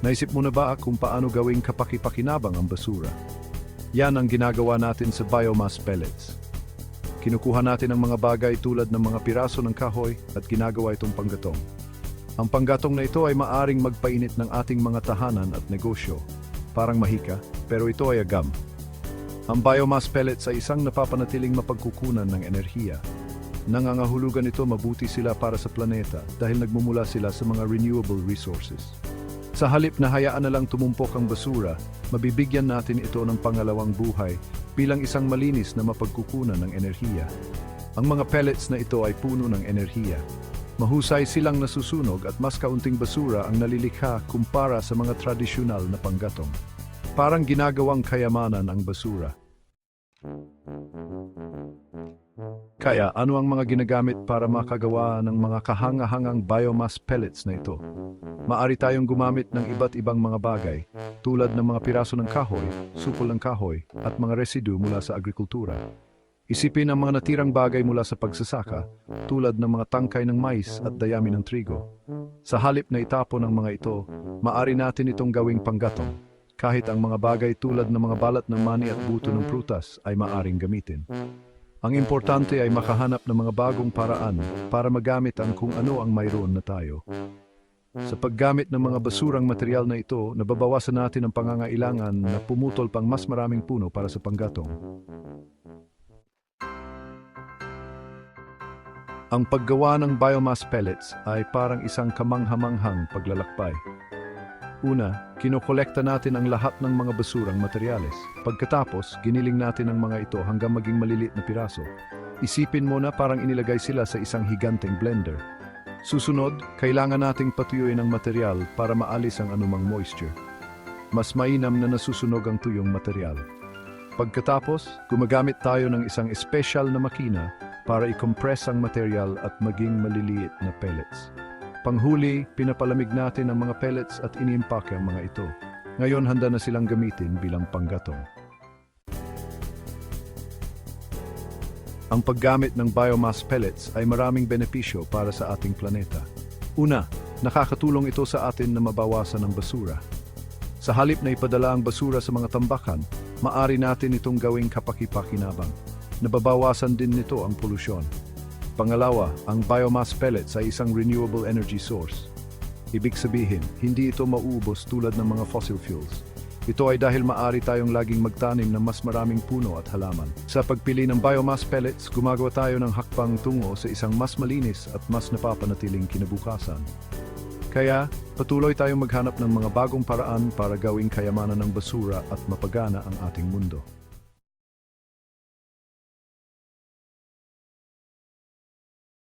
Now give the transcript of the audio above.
Naisip mo na ba kung paano gawing kapaki-pakinabang ang basura? Yan ang ginagawa natin sa biomass pellets. Kinukuha natin ang mga bagay tulad ng mga piraso ng kahoy at ginagawa itong panggatong. Ang panggatong na ito ay maaring magpainit ng ating mga tahanan at negosyo. Parang mahika, pero ito ay agam. Ang biomass pellets ay isang napapanatiling mapagkukunan ng enerhiya. Nangangahulugan ito mabuti sila para sa planeta dahil nagmumula sila sa mga renewable resources. Sa halip na hayaan na lang tumumpok ang basura, mabibigyan natin ito ng pangalawang buhay bilang isang malinis na mapagkukunan ng enerhiya. Ang mga pellets na ito ay puno ng enerhiya. Mahusay silang nasusunog at mas kaunting basura ang nalilikha kumpara sa mga tradisyonal na panggatong. Parang ginagawang kayamanan ang basura. Kaya ano ang mga ginagamit para makagawa ng mga kahanga-hangang biomass pellets na ito? Maari tayong gumamit ng iba't ibang mga bagay, tulad ng mga piraso ng kahoy, supol ng kahoy, at mga residu mula sa agrikultura. Isipin ang mga natirang bagay mula sa pagsasaka, tulad ng mga tangkay ng mais at dayami ng trigo. Sa halip na itapon ang mga ito, maari natin itong gawing panggatong. Kahit ang mga bagay tulad ng mga balat ng mani at buto ng prutas ay maaring gamitin. Ang importante ay makahanap ng mga bagong paraan para magamit ang kung ano ang mayroon na tayo. Sa paggamit ng mga basurang material na ito, nababawasan natin ang pangangailangan na pumutol pang mas maraming puno para sa panggatong. Ang paggawa ng biomass pellets ay parang isang kamanghamanghang paglalakbay. Una, kinokolekta natin ang lahat ng mga basurang materyales. Pagkatapos, giniling natin ang mga ito hanggang maging maliliit na piraso. Isipin mo na parang inilagay sila sa isang higanteng blender. Susunod, kailangan nating patuyuin ang material para maalis ang anumang moisture. Mas mainam na nasusunog ang tuyong material. Pagkatapos, gumagamit tayo ng isang espesyal na makina para i-compress ang material at maging maliliit na pellets. Panghuli, pinapalamig natin ang mga pellets at iniimpake ang mga ito. Ngayon handa na silang gamitin bilang panggatong. Ang paggamit ng biomass pellets ay maraming benepisyo para sa ating planeta. Una, nakakatulong ito sa atin na mabawasan ang basura. Sa halip na ipadala ang basura sa mga tambakan, maari natin itong gawing kapaki-pakinabang. Nababawasan din nito ang polusyon. Pangalawa, ang biomass pellets ay isang renewable energy source. Ibig sabihin, hindi ito mauubos tulad ng mga fossil fuels. Ito ay dahil maari tayong laging magtanim ng mas maraming puno at halaman. Sa pagpili ng biomass pellets, gumagawa tayo ng hakbang tungo sa isang mas malinis at mas napapanatiling kinabukasan. Kaya, patuloy tayong maghanap ng mga bagong paraan para gawing kayamanan ng basura at mapagana ang ating mundo.